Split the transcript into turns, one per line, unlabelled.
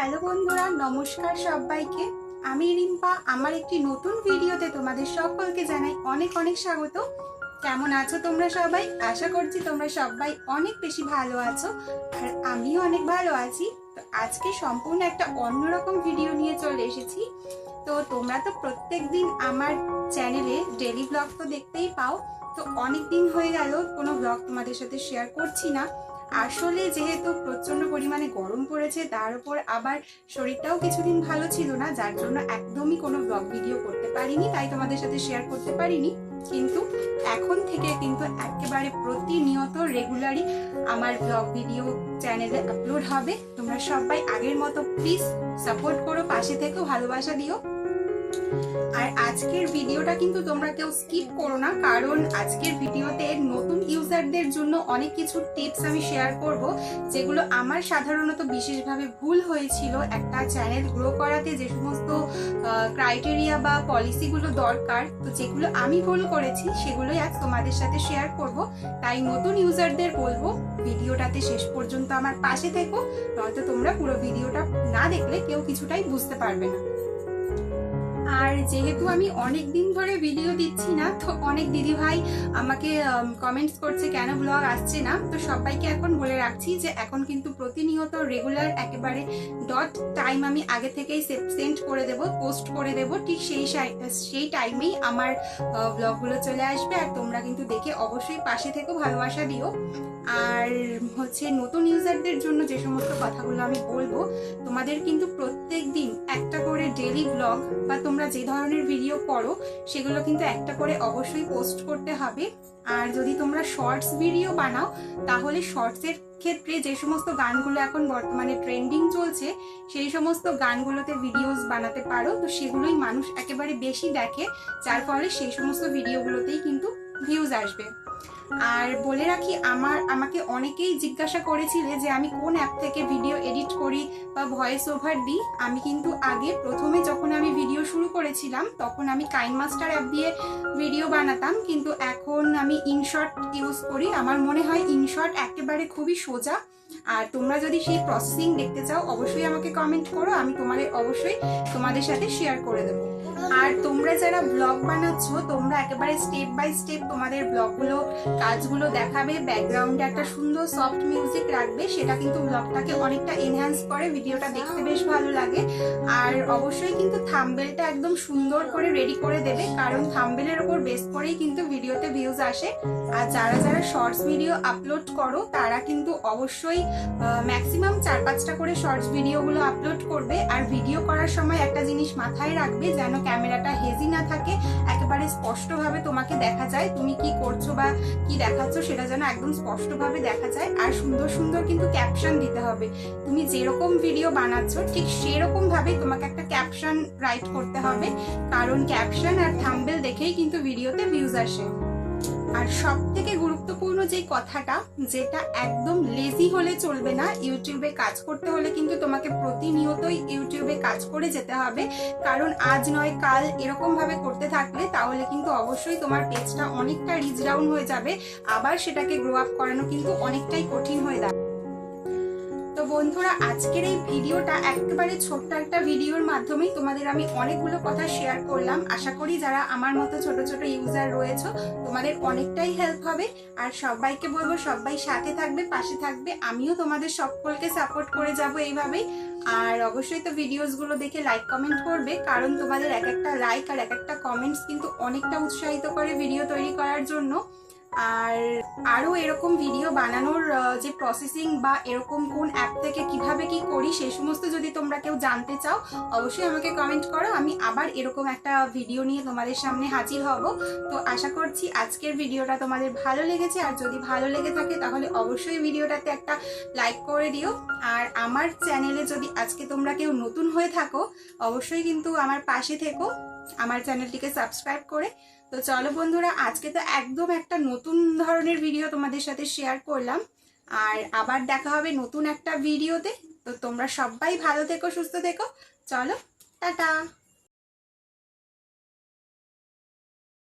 Hello বন্ধুরা, নমস্কার সবাইকে। আমি রিম্পা। আমার একটি নতুন ভিডিওতে তোমাদের সকলকে জানাই অনেক অনেক স্বাগত। কেমন আছো তোমরা সবাই? আশা করছি তোমরা সবাই অনেক বেশি ভালো আছো, আর আমিও অনেক ভালো আছি। তো আজকে সম্পূর্ণ একটা অন্যরকম ভিডিও নিয়ে চলে এসেছি। তো তোমরা তো প্রত্যেক দিন আমার চ্যানেলে ডেইলি ব্লগ তো দেখতেই পাও। তো অনেক দিন হয়ে গেল কোনো ব্লগ তোমাদের সাথে শেয়ার করছি না। আসলে যেহেতু প্রচন্ড পরিমাণে গরম পড়েছে, তার উপর আবার শরীরটাও কিছুদিন ভালো ছিল না, যার জন্য একদমই কোনো ব্লগ ভিডিও করতে পারিনি, তাই তোমাদের সাথে শেয়ার করতে পারিনি। কিন্তু এখন থেকে কিন্তু একেবারে প্রতিনিয়ত রেগুলারই আমার ব্লগ ভিডিও চ্যানেলে আপলোড হবে। তোমরা সবাই আগের মতো প্লিজ সাপোর্ট করো, পাশে থেকেও ভালোবাসা দিও। আর আজকের ভিডিওটা কিন্তু তোমরা কেউ স্কিপ করো না, কারণ আজকের ভিডিওতে নতুন ইউজারদের জন্য অনেক কিছু টিপস আমি শেয়ার করব, যেগুলো আমার সাধারণত বিশেষভাবে ভুল হয়েছিল একটা চ্যানেল গ্রো করাতে। যে সমস্ত ক্রাইটেরিয়া বা পলিসিগুলো দরকার, তো যেগুলো আমি ভুল করেছি সেগুলোই আজ তোমাদের সাথে শেয়ার করব। তাই নতুন ইউজারদের বলবো ভিডিওটাতে শেষ পর্যন্ত আমার পাশে থেকো, নয়তো তোমরা পুরো ভিডিওটা না দেখলে কেউ কিছুটাই বুঝতে পারবে না। আর যেহেতু আমি অনেক দিন ধরে ভিডিও দিচ্ছি না, তো অনেক দিদি ভাই আমাকে কমেন্টস করছে কেন ব্লগ আসছে না। তো সবাইকে এখন বলে রাখছি যে এখন কিন্তু প্রতিনিয়ত রেগুলার একেবারে ডট টাইম আমি আগে থেকেই সেন্ড করে দেব, পোস্ট করে দেব, ঠিক সেই টাইমেই আমার ব্লগগুলো চলে আসবে। আর তোমরা কিন্তু দেখে অবশ্যই পাশে থেকেও ভালোবাসা দিও। আর হচ্ছে নতুন ইউজারদের জন্য যে সমস্ত কথাগুলো আমি বলবো, তোমাদের কিন্তু প্রত্যেক দিন একটা করে ডেইলি ব্লগ বা তোমরা যে ধরনের ভিডিও করো সেগুলো কিন্তু একটা করে অবশ্যই পোস্ট করতে হবে। আর যদি তোমরা শর্টস ভিডিও বানাও, তাহলে শর্টসের ক্ষেত্রে যে সমস্ত গানগুলো এখন বর্তমানে ট্রেন্ডিং চলছে সেই সমস্ত গানগুলোতে ভিডিওস বানাতে পারো। তো সেগুলোই মানুষ একেবারে বেশি দেখে, যার ফলে সেই সমস্ত ভিডিওগুলোতেই কিন্তু ভিউজ আসবে। আর বলে রাখি, আমাকে অনেকেই জিজ্ঞাসা করেছিলে যে আমি কোন অ্যাপ থেকে ভিডিও এডিট করি বা ভয়েস ওভার দিই। আমি কিন্তু আগে প্রথমে যখন আমি ভিডিও শুরু করেছিলাম তখন আমি কাইনমাস্টার অ্যাপ দিয়ে ভিডিও বানাতাম, কিন্তু এখন আমি ইনশট ইউজ করি। আমার মনে হয় ইনশট একেবারে খুবই সোজা। আর তোমরা যদি সেই প্রসেসিং দেখতে চাও অবশ্যই আমাকে কমেন্ট করো, আমি অবশ্যই তোমাদের সাথে শেয়ার করে দেবো। আর তোমরা যারা ব্লগ বানাচ্ছ, তোমরা একেবারে স্টেপ বাই স্টেপ তোমাদের ব্লগগুলো কাজগুলো দেখাবে, ব্যাকগ্রাউন্ডে একটা সুন্দর সফট মিউজিক রাখবে, সেটা কিন্তু ব্লগটাকে অনেকটা এনহ্যান্স করে, ভিডিওটা দেখতে বেশ ভালো লাগে। আর অবশ্যই কিন্তু থাম্বনেলটা একদম সুন্দর করে রেডি করে দেবে, কারণ থাম্বনেলের উপর বেস করেই কিন্তু ভিডিওতে ভিউজ আসে। আর যারা যারা শর্টস ভিডিও আপলোড করো তারা কিন্তু অবশ্যই ম্যাক্সিমাম 4-5টা করে শর্টস ভিডিওগুলো আপলোড করবে। আর ভিডিও করার সময় একটা জিনিস মাথায় রাখবে, যেন ক্যামেরাটা হেজি না থাকে, একেবারে স্পষ্টভাবে তোমাকে দেখা যায়, তুমি কি করছো বা কি দেখাচ্ছ সেটা যেন একদম স্পষ্টভাবে দেখা যায়। আর সুন্দর সুন্দর কিন্তু ক্যাপশন দিতে হবে। তুমি যেরকম ভিডিও বানাচ্ছ ঠিক সেরকম ভাবে তোমাকে একটা ক্যাপশন রাইট করতে হবে, কারণ ক্যাপশন আর থাম্বনেল দেখেই কিন্তু ভিডিওতে ভিউজ আসে। আর সব থেকে গুরুত্বপূর্ণ যে কথাটা, যেটা একদম লেজি হলে চলবে না, ইউটিউবে কাজ করতে হলে কিন্তু তোমাকে প্রতিনিয়তই ইউটিউবে কাজ করে যেতে হবে। কারণ আজ নয় কাল এরকম ভাবে করতে থাকলে তাহলে কিন্তু অবশ্যই তোমার পেজটা অনেকটা রিচ ডাউন হয়ে যাবে, আবার সেটাকে গ্রো আপ করানো কিন্তু অনেকটাই কঠিন হয়ে দাঁড়াবে। তো বন্ধুরা, আজকের এই ভিডিওটা একেবারে ছোট্ট একটা ভিডিওর মাধ্যমেই তোমাদের আমি অনেকগুলো কথা শেয়ার করলাম। আশা করি যারা আমার মতো ছোট ছোট ইউজার রয়েছে তোমাদের অনেকটাই হেল্প হবে। আর সবাইকে বলবো সবাই সাথে থাকবে, পাশে থাকবে, আমিও তোমাদের সকলকে সাপোর্ট করে যাব এইভাবেই। আর অবশ্যই তো ভিডিওসগুলো দেখে লাইক কমেন্ট করবে, কারণ তোমাদের এক একটা লাইক আর এক একটা কমেন্টস কিন্তু অনেকটা উৎসাহিত করে ভিডিও তৈরি করার জন্য। আর আরো এরকম ভিডিও বানানোর যে প্রসেসিং বা এরকম কোন অ্যাপ থেকে কিভাবে কি করি সেই সমস্ত যদি তোমরা কেউ জানতে চাও অবশ্যই আমাকে কমেন্ট করো, আমি আবার এরকম একটা ভিডিও নিয়ে তোমাদের সামনে হাজির হব। তো আশা করছি আজকের ভিডিওটা তোমাদের ভালো লেগেছে, আর যদি ভালো লেগে থাকে তাহলে অবশ্যই ভিডিওটাতে একটা লাইক করে দিও। আর আমার চ্যানেলে যদি আজকে তোমরা কেউ নতুন হয়ে থাকো অবশ্যই কিন্তু আমার পাশে থেকো, আমার চ্যানেলটিকে সাবস্ক্রাইব করে। তো চলো বন্ধুরা, আজকে তো একদম একটা নতুন ধরনের ভিডিও তোমাদের সাথে শেয়ার করলাম, আর আবার দেখা হবে নতুন একটা ভিডিওতে। তো তোমরা সবাই ভালো থেকো, সুস্থ থেকো, চলো টাটা।